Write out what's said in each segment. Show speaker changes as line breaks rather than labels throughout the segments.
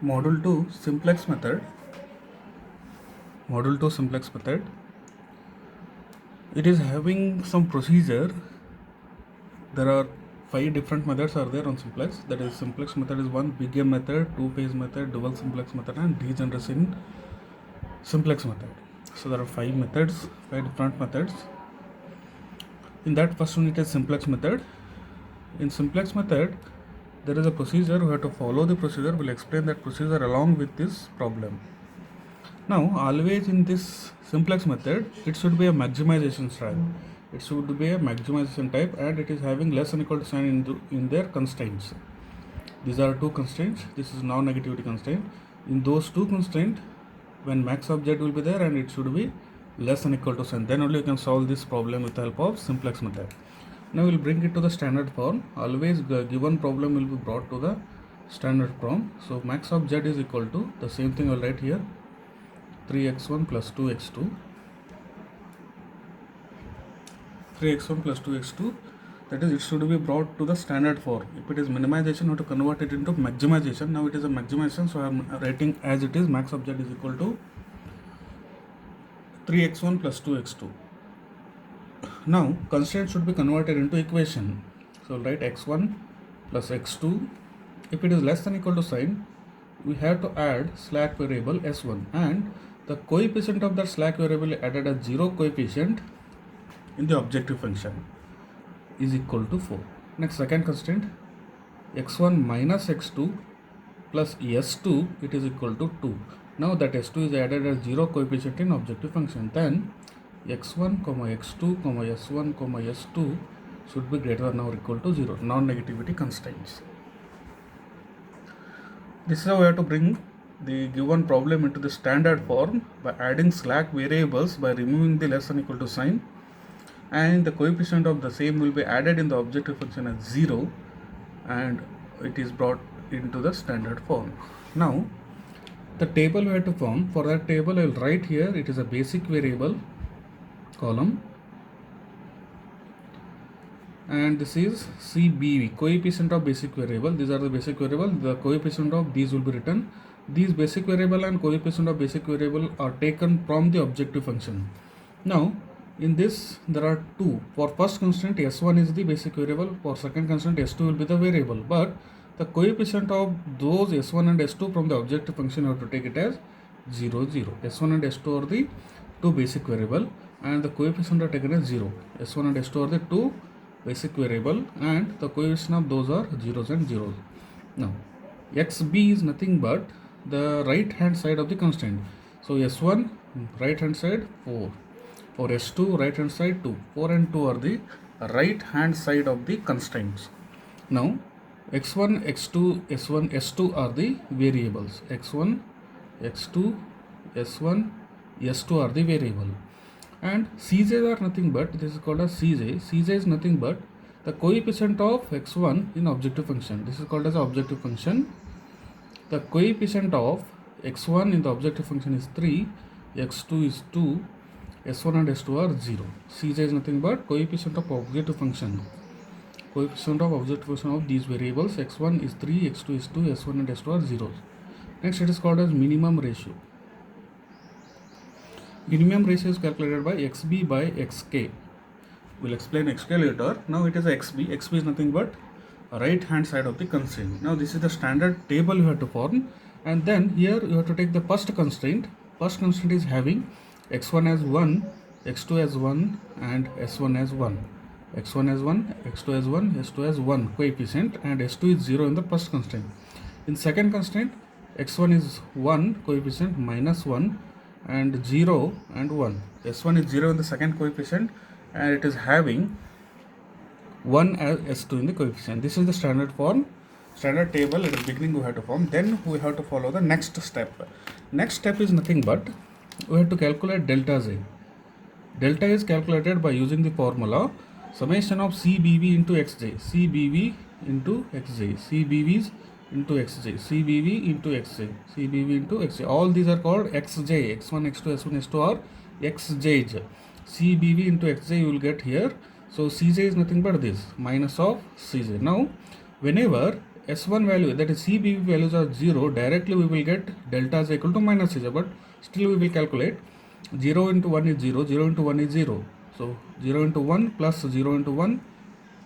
Module 2 simplex method. Module 2 simplex method. It is having some procedure. There are 5 different methods are there on simplex. That is, simplex method is one, big M method, two-phase method, dual simplex method, and degeneration simplex method. So there are 5 methods, 5 different methods. In that first one, it is simplex method. In simplex method, there is a procedure. We have to follow the procedure. We'll explain that procedure along with this problem. Now, always in this simplex method, it should be a maximization style. It should be a maximization type, and it is having less than equal to sign in their constraints. These are two constraints. This is non-negativity constraint. In those two constraints, when max of z will be there, and it should be less than equal to sign, then only you can solve this problem with the help of simplex method. Now we'll bring it to the standard form. Always the given problem will be brought to the standard form. So max of z is equal to the same thing I'll write here, 3x1 plus 2x2. 3x1 plus 2x2, that is, it should be brought to the standard form. If it is minimization, we have to convert it into maximization. Now it is a maximization, so I am writing as it is, max of z is equal to 3x1 plus 2x2. Now constraint should be converted into equation. So I'll write x1 plus x2. If it is less than equal to sign, we have to add slack variable s1, and the coefficient of that slack variable added as 0 coefficient in the objective function is equal to 4. Next, second constraint, x1 minus x2 plus s2, it is equal to 2. Now that s2 is added as 0 coefficient in objective function, then x1, x2, s1, s2 should be greater than or equal to 0, non-negativity constraints. This is how we have to bring the given problem into the standard form by adding slack variables, by removing the less than equal to sign, and the coefficient of the same will be added in the objective function as 0, and it is brought into the standard form. Now the table we have to form. For that table, I will write here, it is a basic variable column, and this is CBV, coefficient of basic variable. These are the basic variable. The coefficient of these will be written. These basic variable and coefficient of basic variable are taken from the objective function. Now in this there are two. For first constraint, s1 is the basic variable. For second constraint, s2 will be the variable, but the coefficient of those s1 and s2 from the objective function, you have to take it as 0, 0. s1 and s2 are the two basic variable, and the coefficient are taken as 0. s1 and s2 are the two basic variable, and the coefficient of those are zeros and zeros. Now xb is nothing but the right hand side of the constraint. So s1 right hand side 4, for s2 right hand side 2. 4 and 2 are the right hand side of the constraints. Now x1, x2, s1, s2 are the variables. x1, x2, s1, s2 are the variable, and Cj's are nothing but, this is called as Cj. Cj is nothing but the coefficient of x1 in objective function. This is called as objective function. The coefficient of x1 in the objective function is 3, x2 is 2, s1 and s2 are 0. Cj is nothing but coefficient of objective function. Coefficient of objective function of these variables, x1 is 3, x2 is 2, s1 and s2 are 0. Next, it is called as minimum ratio. Minimum ratio is calculated by xb by xk. We'll explain xk later. Now it is xb. xb is nothing but right hand side of the constraint. Now this is the standard table you have to form, and then here you have to take the first constraint. First constraint is having x1 as 1, x2 as 1, and s1 as 1. x1 as 1, x2 as 1, s2 as 1 coefficient, and s2 is 0 in the first constraint. In second constraint, x1 is 1 coefficient minus 1 and 0 and 1. s1 is 0 in the second coefficient, and it is having 1 as s2 in the coefficient. This is the standard form, standard table at the beginning we have to form. Then we have to follow the next step. Next step is nothing but we have to calculate delta z. Delta is calculated by using the formula summation of CBV into xj, CBV into xj, CBVs into xj, CBV into xj, CBV into xj. All these are called xj. x1, x2, s1, s2 are xj's. CBV into xj you will get here. So Cj is nothing but this, minus of Cj. Now whenever S1 value, that is CBV values are 0, directly we will get delta is equal to minus Cj, but still we will calculate 0 into 1 is 0, 0 into 1 is 0. So 0 into 1 plus 0 into 1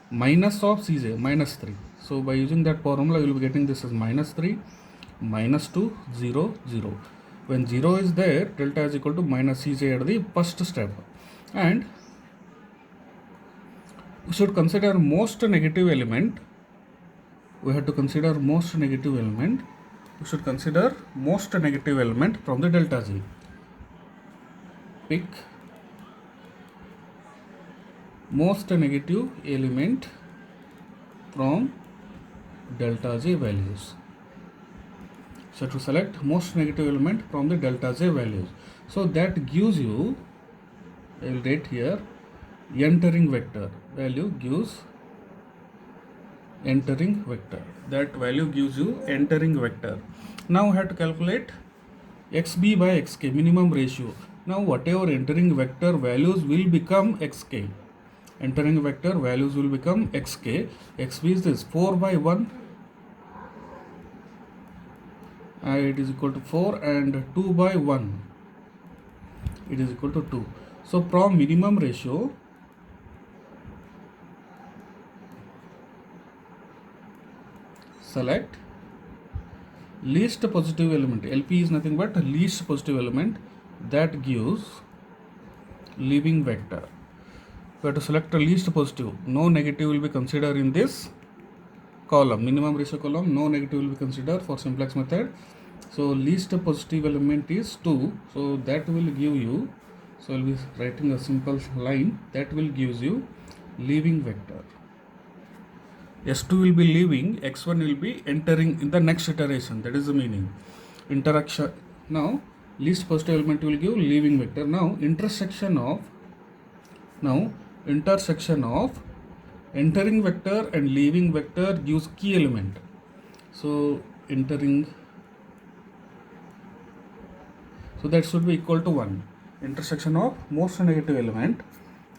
minus of Cj, minus 3. So by using that formula, you will be getting this as minus 3, minus 2, 0, 0. When 0 is there, delta is equal to minus Cj at the first step. And we should consider most negative element. We have to consider most negative element. We should consider most negative element from the delta G. Pick most negative element from delta J values. So to select most negative element from the delta J values. So that gives you, I will write here, entering vector. Value gives entering vector. That value gives you entering vector. Now we have to calculate xb by xk, minimum ratio. Now whatever entering vector values will become xk. Entering vector values will become xk. Xb is this 4 by 1. It is equal to 4, and 2 by 1. It is equal to 2. So from minimum ratio, select least positive element. LP is nothing but least positive element, that gives leaving vector. We have to select the least positive. No negative will be considered in this column. Minimum ratio column, no negative will be considered for simplex method. So least positive element is 2. So that will give you, so I will be writing a simple line, that will gives you leaving vector. S2 will be leaving, x1 will be entering in the next iteration. That is the meaning. Interaction. Now least positive element will give leaving vector. Now intersection of entering vector and leaving vector gives key element. So entering, so that should be equal to 1. Intersection of most negative element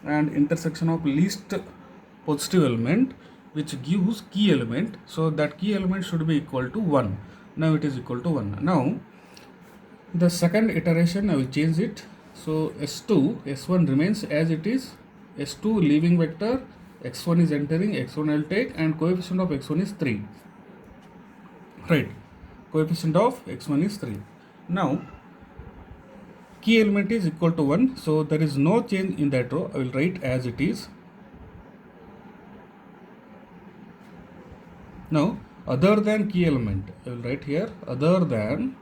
and intersection of least positive element, which gives key element. So that key element should be equal to 1. Now it is equal to 1. Now the second iteration I will change it. So S2, S1 remains as it is. S2 leaving vector, x1 is entering, x1 I will take, and coefficient of x1 is 3. Right, coefficient of x1 is 3. Now key element is equal to 1, so there is no change in that row. I will write as it is. Now other than key element, I will write here, other than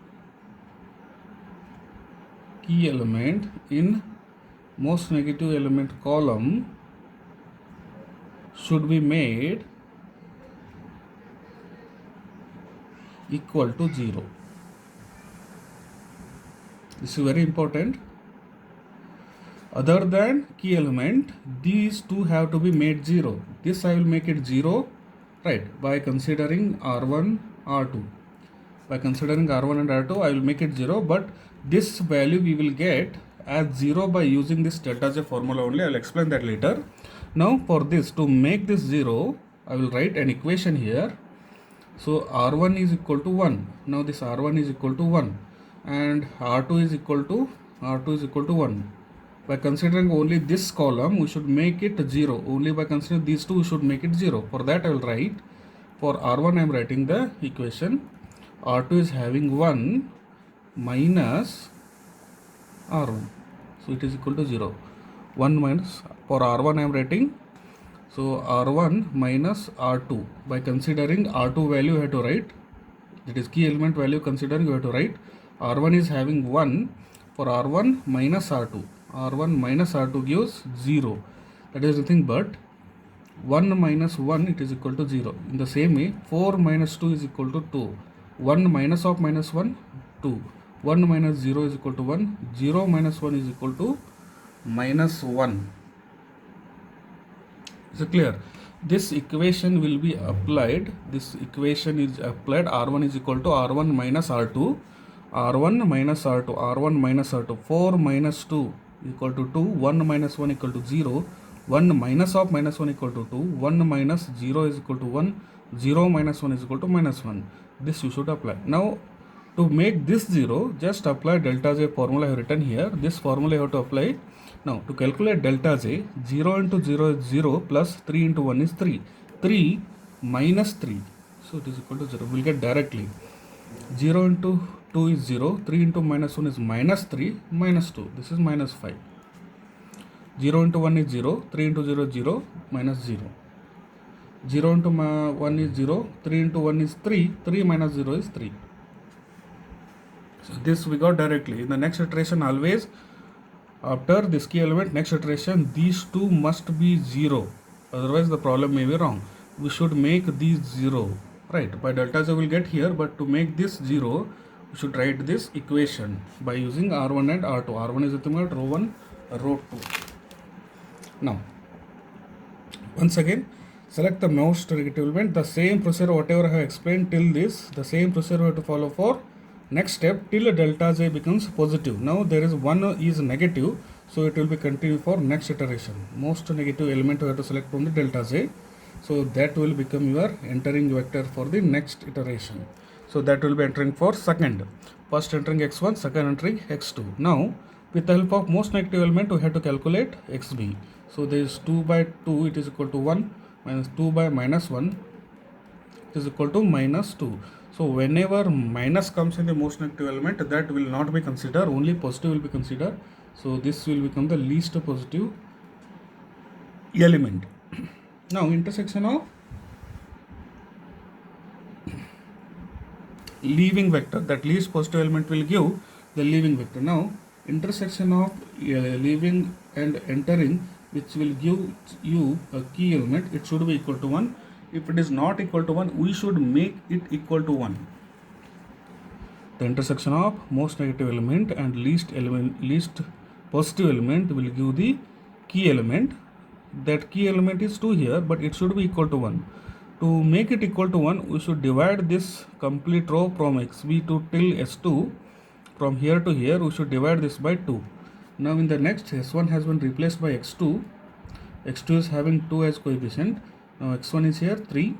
key element in most negative element column should be made equal to 0. This is very important. Other than key element, these two have to be made 0. This I will make it 0, right, by considering R1, R2. By considering R1 and R2, I will make it 0, but this value we will get as 0 by using this delta J formula only. I will explain that later. Now for this, to make this 0, I will write an equation here. So R1 is equal to 1. Now this R1 is equal to 1 and R2 is equal to 1. By considering only this column, we should make it 0. Only by considering these two, we should make it 0. For that I will write, for R1 I am writing the equation. R2 is having 1 minus R1. So it is equal to 0. 1 minus, for R1 I am writing, so R1 minus R2. By considering R2 value you have to write, that is key element value considering you have to write, R1 is having 1, for R1 minus R2. R1 minus R2 gives 0. That is nothing but 1 minus 1, it is equal to 0. In the same way, 4 minus 2 is equal to 2. 1 minus of minus 1, 2. 1 minus 0 is equal to 1. 0 minus 1 is equal to minus 1. Is it clear? This equation will be applied. This equation is applied. R1 is equal to R1 minus R2. R1 minus R2. R1 minus R2. 4 minus 2 equal to 2. 1 minus 1 equal to 0. 1 minus of minus 1 equal to 2, 1 minus 0 is equal to 1, 0 minus 1 is equal to minus 1. This you should apply. Now to make this 0, just apply delta j formula I have written here. This formula you have to apply. Now to calculate delta j, 0 into 0 is 0 plus 3 into 1 is 3. 3 minus 3. So it is equal to 0. We will get directly. 0 into 2 is 0. 3 into minus 1 is minus 3 minus 2. This is minus 5. 0 into 1 is 0. 3 into 0 is 0 minus 0. 0 into 1 is 0. 3 into 1 is 3. 3 minus 0 is 3. So this we got directly. In the next iteration, always after this key element, next iteration, these two must be 0. Otherwise the problem may be wrong. We should make these 0. Right, by delta j we will get here, but to make this 0, we should write this equation by using R1 and R2. R1 is nothing but rho 1, rho 2. Now, once again, select the most negative element. The same procedure whatever I have explained till this, the same procedure we have to follow for next step till delta j becomes positive. Now there is one is negative, so it will be continued for next iteration. Most negative element we have to select from the delta j. So that will become your entering vector for the next iteration. So that will be entering for second. First entering x1, second entering x2. Now with the help of most negative element we have to calculate xb. So there is 2 by 2, it is equal to 1, minus 2 by minus 1, it is equal to minus 2. So whenever minus comes in the most negative element, that will not be considered, only positive will be considered. So this will become the least positive element. Now intersection of leaving vector, that least positive element will give the leaving vector. Now intersection of leaving and entering, which will give you a key element, it should be equal to 1. If it is not equal to 1, we should make it equal to 1. The intersection of most negative element and least positive element will give the key element. That key element is 2 here, but it should be equal to 1. To make it equal to 1, we should divide this complete row from xb to till s2. From here to here, we should divide this by 2. Now in the next, s1 has been replaced by x2. x2 is having 2 as coefficient. Now x1 is here 3.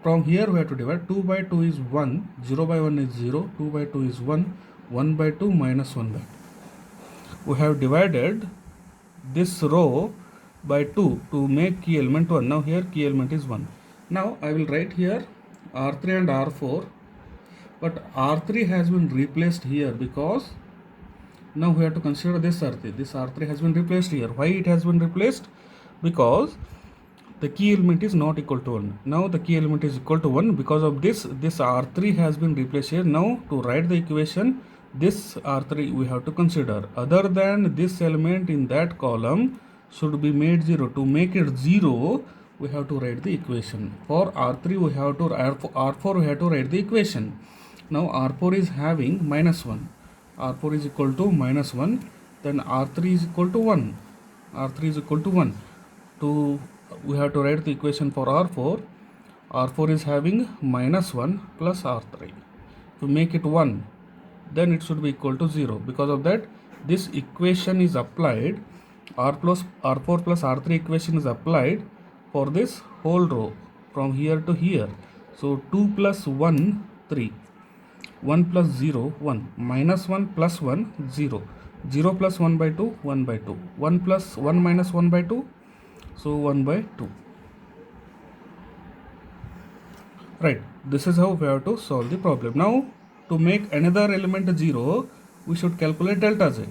From here we have to divide. 2 by 2 is 1. 0 by 1 is 0. 2 by 2 is 1. 1 by 2 minus 1 by 2. We have divided this row by 2 to make key element 1. Now here key element is 1. Now I will write here R3 and R4. But R3 has been replaced here because now we have to consider this R3. This R3 has been replaced here. Why it has been replaced? Because the key element is not equal to 1. Now the key element is equal to 1. Because of this R3 has been replaced here. Now to write the equation, this R3 we have to consider. Other than this element in that column should be made 0. To make it 0, we have to write the equation. For R3 we have to, R4 we have to write the equation. Now R4 is having minus 1. R4 is equal to minus 1. Then R3 is equal to 1. R3 is equal to 1. We have to write the equation for R4. R4 is having minus 1 plus R3. To make it 1, then it should be equal to 0. Because of that, this equation is applied. R4 plus R3 equation is applied for this whole row from here to here. So 2 plus 1, 3. 1 plus 0, 1. Minus 1 plus 1, 0. 0 plus 1 by 2, 1 by 2. 1 plus 1 minus 1 by 2. So 1 by 2. Right. This is how we have to solve the problem. Now to make another element 0, we should calculate delta j.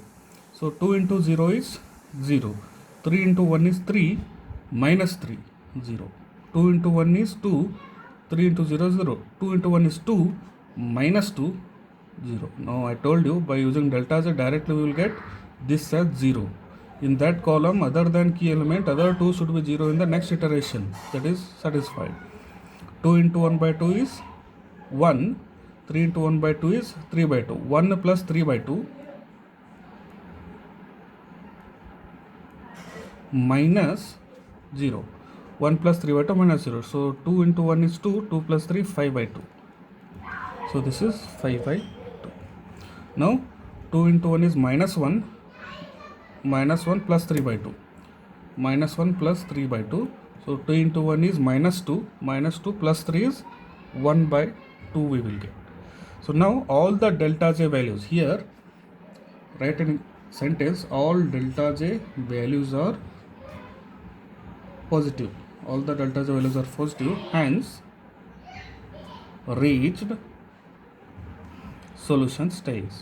So 2 into 0 is 0. 3 into 1 is 3 minus 3, 0. 2 into 1 is 2. 3 into 0 is 0. 2 into 1 is 2 minus 2, 0. Now I told you by using delta j directly we will get this as 0. In that column, other than key element, other 2 should be 0 in the next iteration. That is satisfied. 2 into 1 by 2 is 1. 3 into 1 by 2 is 3 by 2. 1 plus 3 by 2 minus 0. 1 plus 3 by 2 minus 0. So 2 into 1 is 2. 2 plus 3, 5 by 2. So this is 5 by 2. Now 2 into 1 is minus 1. Minus 1 plus 3 by 2. minus 1 plus 3 by 2. So 2 into 1 is minus 2. Minus 2 plus 3 is 1 by 2 we will get. So now all the delta j values here, write in sentence, all delta j values are positive. All the delta j values are positive, hence reached solution stage.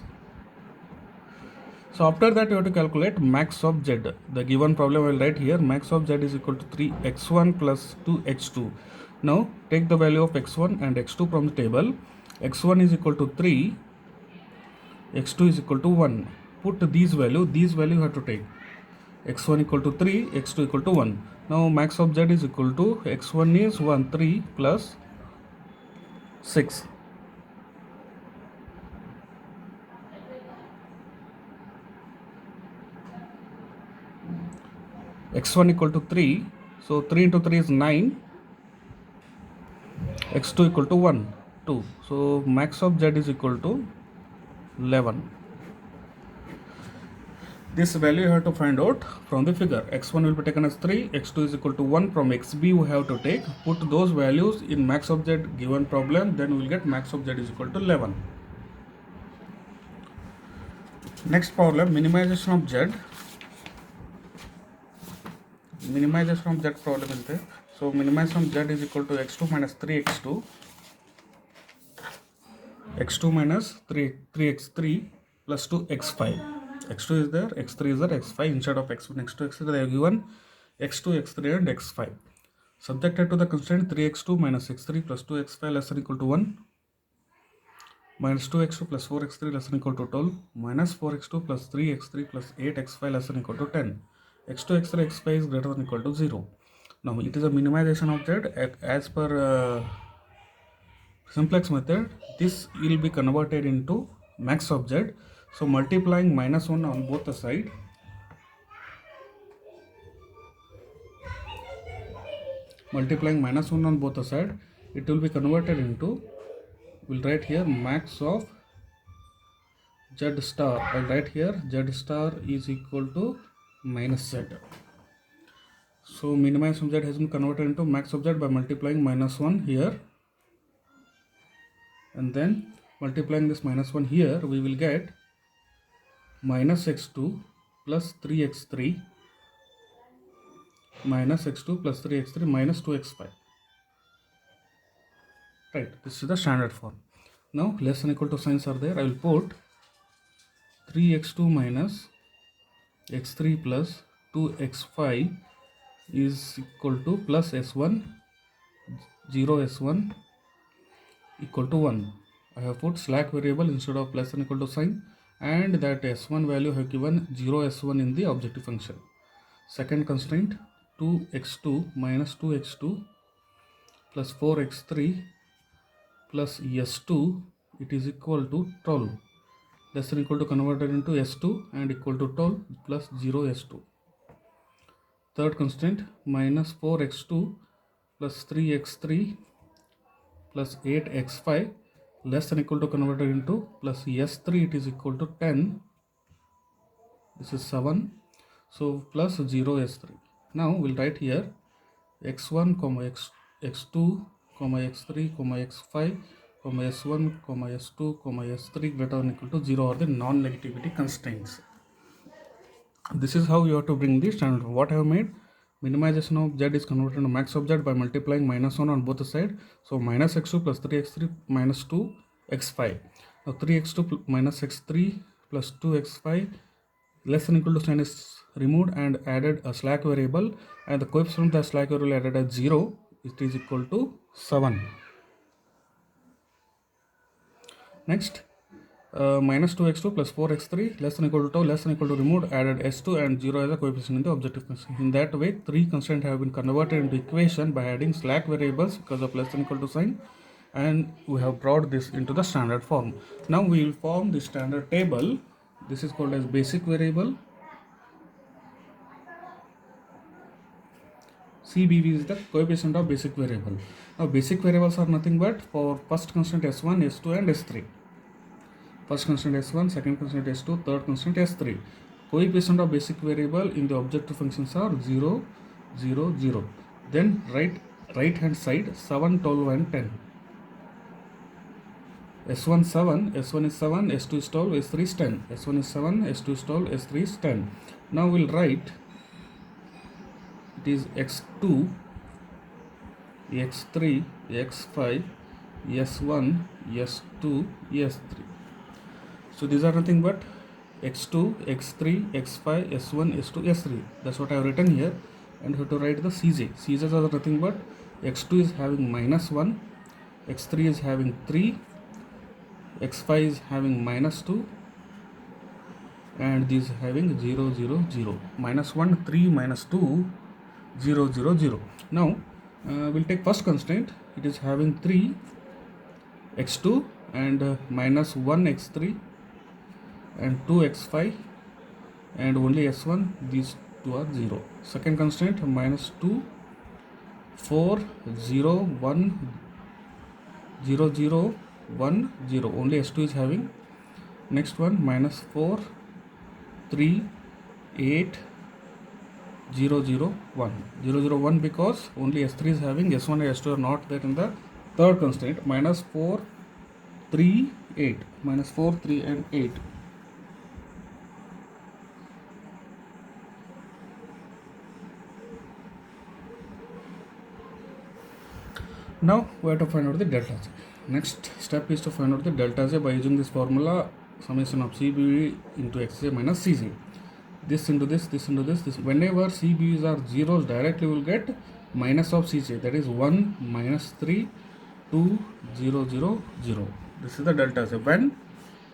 So after that you have to calculate max of z. The given problem I will write here, max of z is equal to 3x1 plus 2x2. Now take the value of x1 and x2 from the table. x1 is equal to 3, x2 is equal to 1. Put these value you have to take. x1 equal to 3, x2 equal to 1. Now max of z is equal to x1 is 1, 3 plus 6. x1 equal to 3, so 3 into 3 is 9, x2 equal to 1, 2. So max of z is equal to 11. This value you have to find out from the figure. x1 will be taken as 3, x2 is equal to 1. From xb we have to take, put those values in max of z given problem, then we will get max of z is equal to 11. Next problem, minimization of z. Minimization of z problem is there. So minimization of z is equal to x2 minus 3x2, x2 minus 3x3 plus 2x5. x2 is there, x3 is there, x5 instead of x1, x2, x3 they have given x2, x3 and x5. Subjected to the constraint 3x2 minus x3 plus 2x5 less than equal to 1, minus 2x2 plus 4x3 less than equal to 12, minus 4x2 plus 3x3 plus 8x5 less than equal to 10. x2, x3, x5 is greater than equal to 0. Now it is a minimization of z as per simplex method. This will be converted into max of z. So multiplying minus 1 on both the side, it will be converted into, we'll write here max of z star. I'll write here z star is equal to minus z. So minimization of z has been converted into max of z by multiplying minus 1 here, and then multiplying this minus 1 here, we will get minus x2 plus 3x3 minus x2 plus 3x3 minus 2x5. Right, this is the standard form. Now less than equal to signs are there. I will put 3x2 minus x3 plus 2x5 is equal to plus s1, 0 s1 equal to 1. I have put slack variable instead of less than equal to sign, and that s1 value have given 0 s1 in the objective function. Second constraint, 2x2 minus 2x2 plus 4x3 plus s2, it is equal to 12. Less than equal to converted into s2 and equal to 12 plus 0 s2. Third constraint, minus 4x2 plus 3x3 plus 8x5 less than equal to converted into plus s3, it is equal to 10. This is 7. So plus 0 s3. Now we'll write here x1 comma x2 comma x3 comma x5 comma s1 comma s2 comma s3 greater than equal to 0 are the non-negativity constraints. This is how you have to bring the standard. What I have made, minimization of z is converted to max of z by multiplying minus 1 on both the side. So minus x2 plus 3x3 minus 2x5. Now 3x2 minus x3 plus 2x5 less than equal to sign is removed and added a slack variable, and the coefficient of the slack variable added as 0. It is equal to 7. Next, minus 2x2 plus 4x3 less than equal to 2 less than equal to removed, added s2 and 0 as a coefficient in the objective function. In that way, three constraints have been converted into equation by adding slack variables because of less than equal to sign, and we have brought this into the standard form. Now we will form the standard table. This is called as basic variable. CBV is the coefficient of basic variable. Now basic variables are nothing but for first constant s1, s2 and s3. First constant s1, second constant s2, third constant s3. coefficient of basic variable in the objective functions are 0, 0, 0. Then right hand side 7, 12 and 10. S1 7, S1 is 7, S2 is 12, S3 is 10. S1 is 7, S2 is 12, S3 is 10. Now we'll write it is X2, X3, X5, S1, S2, S3. So these are nothing but X2, X3, X5, S1, S2, S3. That's what I have written here. And you have to write the Cj. Cj's are nothing but X2 is having -1, X3 is having 3, X5 is having -2, and these having 0, 0, 0. -1, 3, -2, 0, 0, 0. Now we'll take first constraint. It is having 3 X2 and -1 X3 and 2 X5 and only S1. These two are 0. Second constraint -2, 4, 0, 1, 0, 0, 1, 0. Only S2 is having. Next one -4, 3, 8, 0, 0, 1. 0, 0, 1 because only S3 is having. S1 and S2 are not there in the third constraint. -4, 3, 8. -4, 3 and 8. Now we have to find out the delta J. Next step is to find out the delta J by using this formula, summation of CBV into Xj minus Cj. This into this, this into this. Whenever CBVs are zeros, directly we will get minus of Cj, that is 1, -3, 2, 0, 0, 0. This is the delta J. When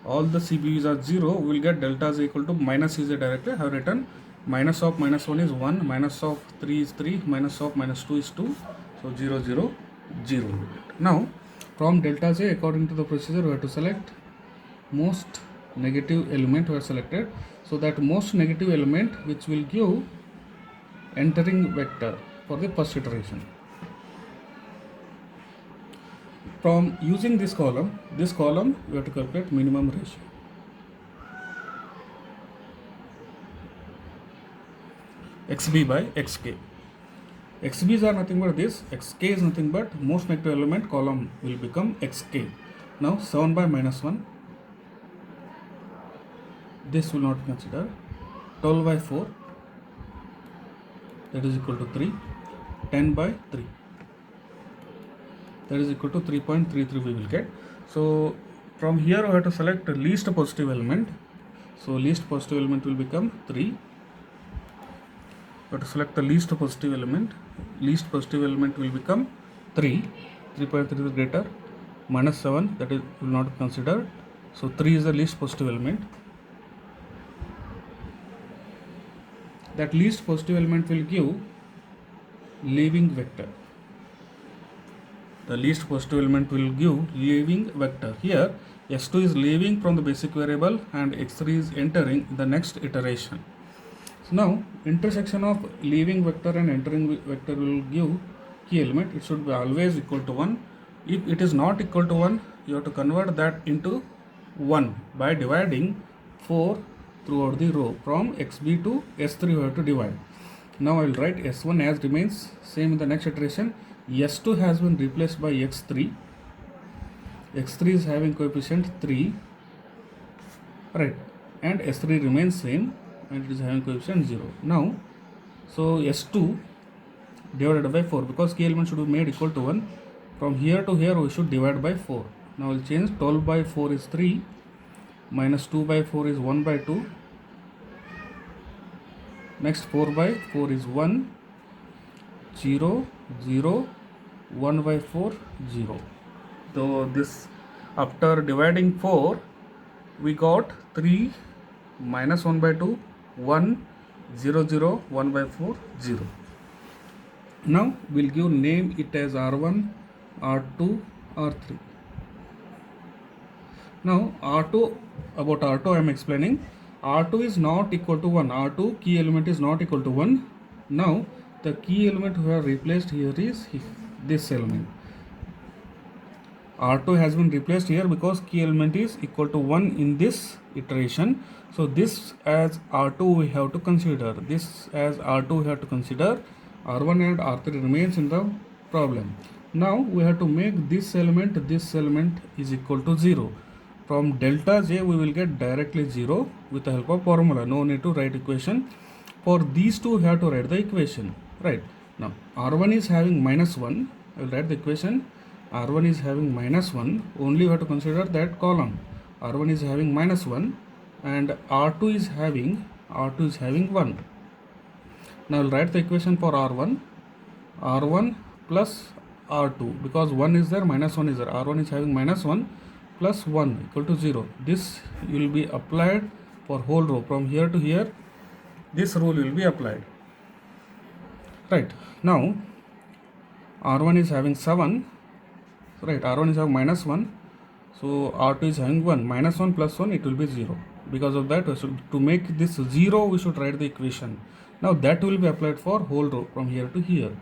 all the CBVs are 0, we will get delta J equal to minus Cj directly. I have written minus of -1 is 1, minus of 3 is 3, minus of -2 is 2. So 0, 0, 0. Now from delta J, according to the procedure, we have to select most negative element we have selected. So that most negative element which will give entering vector for the first iteration. From using this column we have to calculate minimum ratio. XB by XK. XBs are nothing but this, XK is nothing but most negative element column will become XK. Now 7 by -1, this will not consider. 12 by 4, that is equal to 3. 10 by 3, that is equal to 3.33 we will get. So from here we have to select the least positive element. So least positive element will become 3. We have to select the least positive element. Least positive element will become 3. 3.3 is greater. -7, that is will not consider. So 3 is the least positive element. That least positive element will give leaving vector. The least positive element will give leaving vector. Here S2 is leaving from the basic variable and X3 is entering in the next iteration. So now intersection of leaving vector and entering vector will give key element. It should be always equal to 1. If it is not equal to 1, you have to convert that into 1 by dividing 4 throughout the row. From XB to S3 you have to divide. Now I will write S1 as remains same in the next iteration. S2 has been replaced by X3. X3 is having coefficient 3, right, and S3 remains same and it is having coefficient 0. Now so S2 divided by 4, because key element should be made equal to 1. From here to here we should divide by 4. Now we'll change. 12 by 4 is 3, minus 2 by 4 is 1 by 2. Next 4 by 4 is 1, 0, 0, 1 by 4, 0. So this, after dividing 4, we got 3, minus 1 by 2, 1, 0, 0, 1 by 4, 0. Now we'll give name it as R1, R2, R3. Now R2, about R2 I am explaining. R2 is not equal to 1. R2 key element is not equal to 1. Now the key element we have replaced here is this element. R2 has been replaced here because key element is equal to 1 in this iteration. So this as R2 we have to consider. This as R2 we have to consider. R1 and R3 remains in the problem. Now we have to make this element is equal to 0. From delta j we will get directly 0 with the help of formula. No need to write equation. For these two we have to write the equation. Right. Now R1 is having minus 1. I will write the equation. R1 is having minus 1, only we have to consider that column. R1 is having minus 1 and R2 is having 1. Now I'll write the equation for R1 plus R2, because 1 is there, minus 1 is there. R1 is having minus 1 plus 1 equal to 0. This will be applied for whole row from here to here. This rule will be applied. Right, now R1 is having 7. Right, R1 is having minus 1, so R2 is having 1. Minus 1 plus 1, it will be 0. Because of that, to make this 0, we should write the equation. Now that will be applied for whole row from here to here.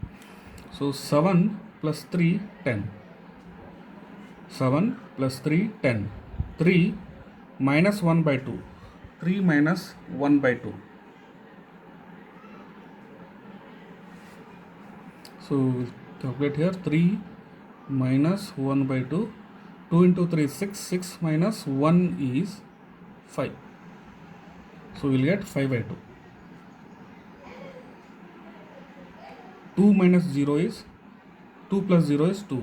So 7 plus 3, 10. 7 plus 3, 10. 3 minus 1 by 2. 3 minus 1 by 2. So calculate here, 3 minus 1 by 2. 2 into 3 is 6. 6 minus 1 is 5. So we will get 5 by 2. 2 minus 0 is 2 plus 0 is 2.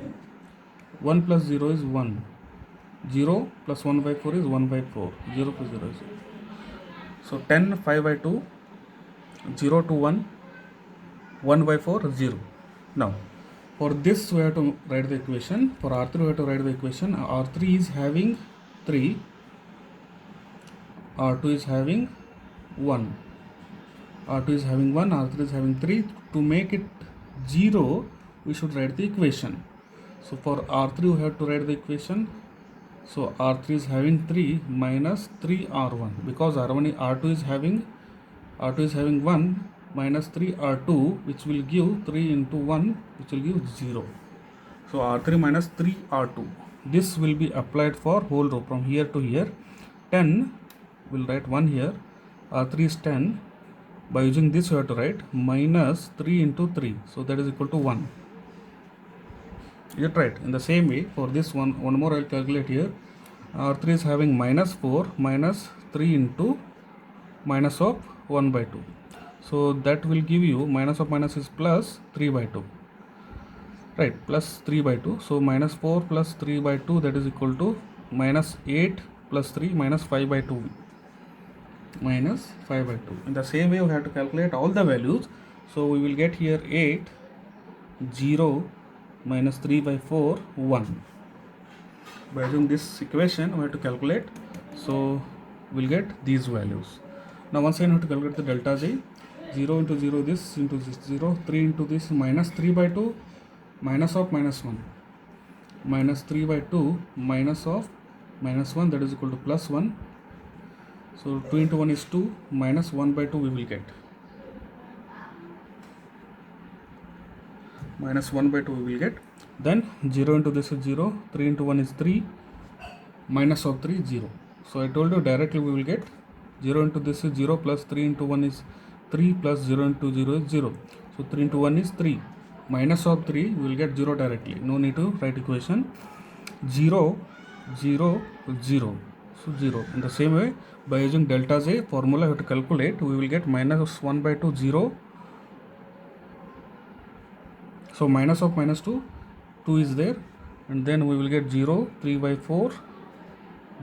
1 plus 0 is 1. 0 plus 1 by 4 is 1 by 4. 0 plus 0 is 0. So 10, 5 by 2, 0 to 1, 1 by 4, 0. Now for this we have to write the equation. For R3 we have to write the equation. R3 is having 3. R2 is having 1. R2 is having 1. R3 is having 3. To make it 0, we should write the equation. So for R3 we have to write the equation. So R3 is having 3 minus 3R1, because R2 is having 1 minus 3 R2, which will give 3 into 1, which will give 0. So R3 minus 3 R2. This will be applied for whole row from here to here. 10, we'll write 1 here. R3 is 10. By using this we have to write minus 3 into 3. So that is equal to 1. Is it right? In the same way, for this one more I'll calculate here. R3 is having minus 4 minus 3 into minus of 1 by 2. So that will give you minus of minus is plus 3 by 2. Right, plus 3 by 2. So minus 4 plus 3 by 2, that is equal to minus 8 plus 3 minus 5 by 2. Minus 5 by 2. In the same way we have to calculate all the values. So we will get here 8, 0, minus 3 by 4, 1. By using this equation we have to calculate. So we'll get these values. Now once again we have to calculate the delta j. 0 into 0 this into this 0, 3 into this minus 3 by 2 minus of minus 1, minus 3 by 2 minus of minus 1, that is equal to plus 1. So 2 into 1 is 2, minus 1 by 2 we will get. Minus 1 by 2 we will get. Then 0 into this is 0, 3 into 1 is 3, minus of 3, 0. So I told you directly we will get 0 into this is 0 plus 3 into 1 is 3 plus 0 into 0 is 0. So 3 into 1 is 3. Minus of 3, we will get 0 directly. No need to write equation. 0, 0, 0. So 0. In the same way, by using delta j formula, we have to calculate. We will get minus 1 by 2, 0. So minus of minus 2, 2 is there. And then we will get 0, 3 by 4,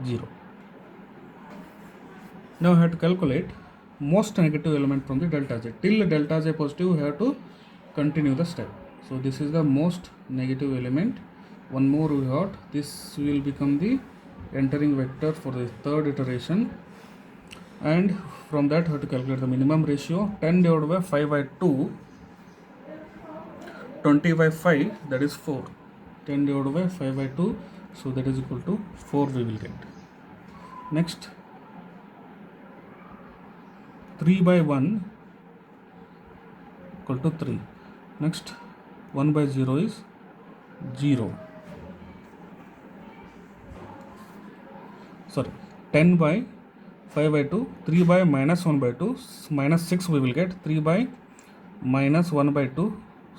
0. Now we have to calculate most negative element from the delta j. Till delta j positive, we have to continue the step. So this is the most negative element. One more we got. This will become the entering vector for the third iteration. And from that we have to calculate the minimum ratio. 10 divided by 5 by 2, 20 by 5, that is 4. 10 divided by 5 by 2, so that is equal to 4 we will get. Next, 3 by 1 equal to 3. Next, 1 by 0 is 0. sorry, 10 by 5 by 2, 3 by minus 1 by 2, minus 6 we will get, 3 by minus 1 by 2,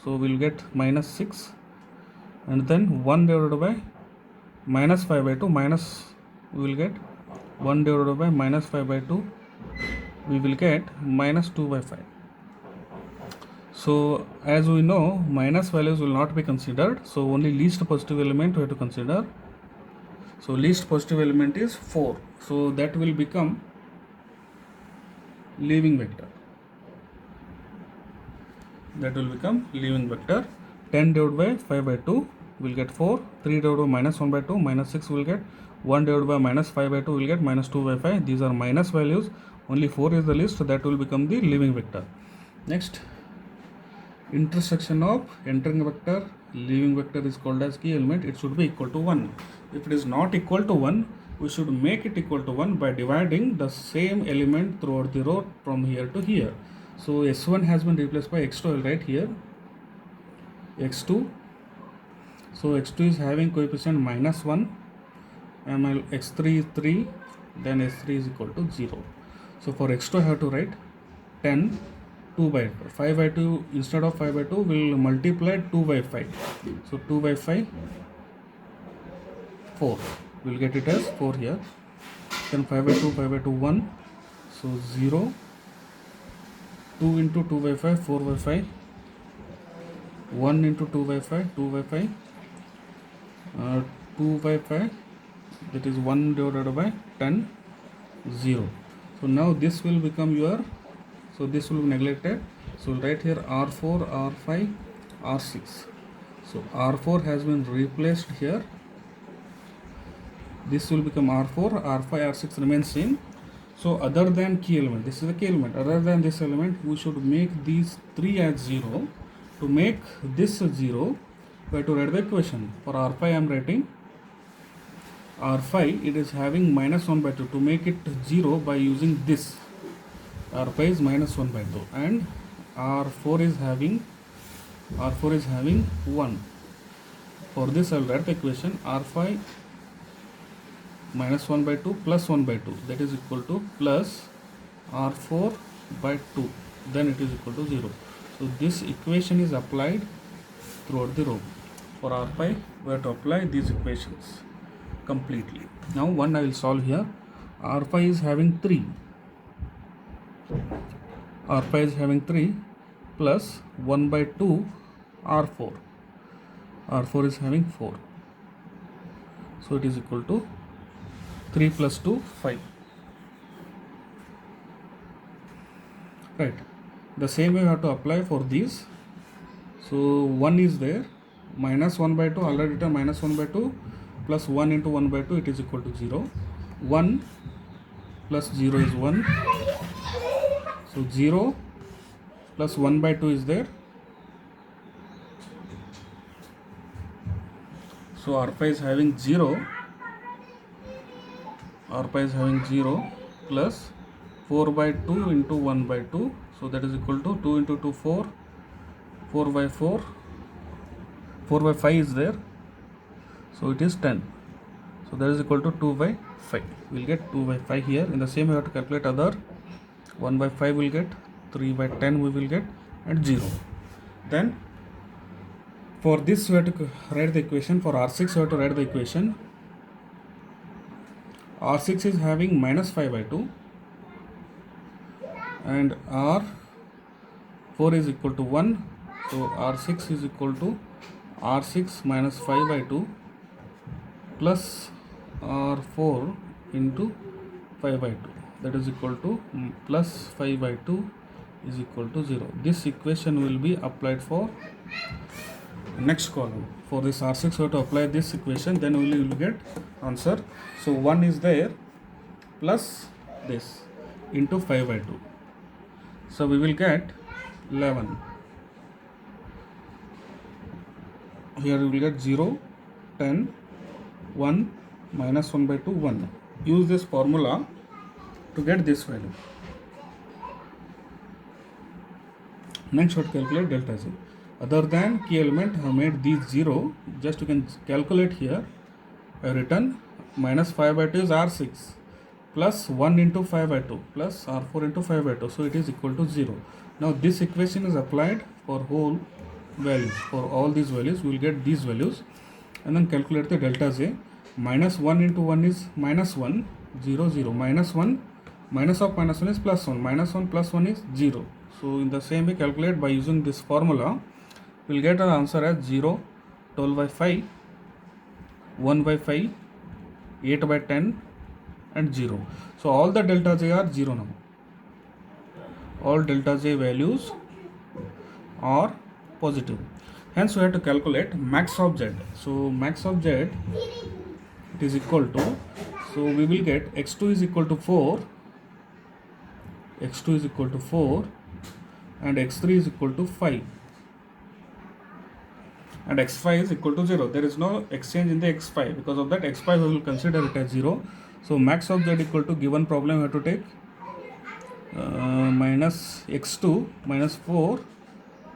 so we will get minus 6, and then 1 divided by minus 5 by 2, minus we will get 1 divided by minus 5 by 2, we will get minus 2 by 5. So as we know, minus values will not be considered, so only least positive element we have to consider. So least positive element is 4, so that will become leaving vector. That will become leaving vector. 10 divided by 5 by 2 will get 4, 3 divided by minus 1 by 2, minus 6 will get, 1 divided by minus 5 by 2 will get minus 2 by 5. These are minus values, only 4 is the least, so that will become the leaving vector. Next, intersection of entering vector, leaving vector is called as key element. It should be equal to 1. If it is not equal to 1, we should make it equal to 1 by dividing the same element throughout the row from here to here. So S1 has been replaced by X2. I will write here X2. So X2 is having coefficient minus 1, and my X3 is 3, then S3 is equal to 0. So for X2 I have to write 10, 2 by 5 by 2, instead of 5 by 2 will multiply 2 by 5. So 2 by 5, 4. We will get it as 4 here. Then 5 by 2, 5 by 2, 1. So 0. 2 into 2 by 5, 4 by 5. 1 into 2 by 5, 2 by 5. 2 by 5, that is 1 divided by 10, 0. So now this will become your, so this will be neglected. So write here R4, R5, R6. So R4 has been replaced here. This will become R4, R5, R6 remains same. So other than key element, this is the key element, other than this element, we should make these 3 as 0. To make this 0, we have to write the equation. For R5 I am writing R5, it is having minus 1 by 2. To make it 0 by using this, R5 is minus 1 by 2, and R4 is having 1. For this I will write the equation R5 minus 1 by 2 plus 1 by 2, that is equal to plus R4 by 2, then it is equal to 0. So this equation is applied throughout the row. For R5 we have to apply these equations completely. Now one I will solve here. R5 is having 3. R5 is having 3 plus 1 by 2 R4. R4 is having 4. So it is equal to 3 plus 2, 5. Right. The same way we have to apply for these. So 1 is there, minus 1 by 2, already written minus 1 by 2, plus 1 into 1 by 2, it is equal to 0. 1 plus 0 is 1. So 0 plus 1 by 2 is there. So R5 is having 0. R5 is having 0 plus 4 by 2 into 1 by 2. So that is equal to 2 into 2, 4. 4 by 4. 4 by 5 is there. So it is 10. So that is equal to 2 by 5. We will get 2 by 5 here. In the same way, we have to calculate other. 1 by 5 will get, 3 by 10 we will get, and 0. Then for this we have to write the equation. For R6 we have to write the equation. R6 is having minus 5 by 2 and R4 is equal to 1. So R6 is equal to R6 minus 5 by 2 plus R4 into 5 by 2, that is equal to plus 5 by 2 is equal to 0. This equation will be applied for next column. For this R6 we have to apply this equation, then only you will get answer. So 1 is there plus this into 5 by 2. So we will get 11. Here we will get 0, 10, 1, minus 1 by 2, 1. Use this formula to get this value. Next we have to calculate delta Z. Other than key element, I have made these 0. Just you can calculate here. I have written minus 5 by 2 is R6 plus 1 into 5 by 2 plus R4 into 5 by 2. So it is equal to 0. Now this equation is applied for whole values. For all these values we will get these values and then calculate the delta J. Minus 1 into 1 is minus 1, 0, 0. Minus 1, minus of minus 1 is plus 1. Minus 1 plus 1 is 0. So in the same way calculate by using this formula, we will get an answer as 0, 12 by 5, 1 by 5, 8 by 10 and 0. So all the delta J are 0 now. All delta J values are positive. Hence we have to calculate max of Z. So max of Z, it is equal to, so we will get x2 is equal to 4, x2 is equal to 4 and x3 is equal to 5 and x5 is equal to 0. There is no exchange in the x5. Because of that, x5 we will consider it as 0. So max of Z equal to, given problem we have to take minus x2 minus 4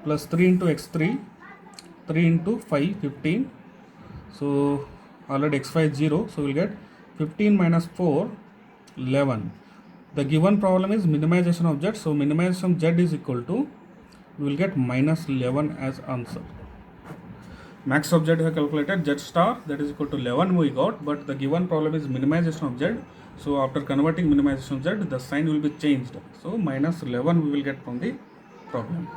plus 3 into x3, 3 into 5, 15. So already x5 is 0. So we will get 15 minus 4, 11. The given problem is minimization of Z. So minimization of Z is equal to, we will get minus 11 as answer. Max of Z we have calculated, Z star, that is equal to 11 we got, but the given problem is minimization of Z. So after converting minimization of Z, the sign will be changed. So minus 11 we will get from the problem.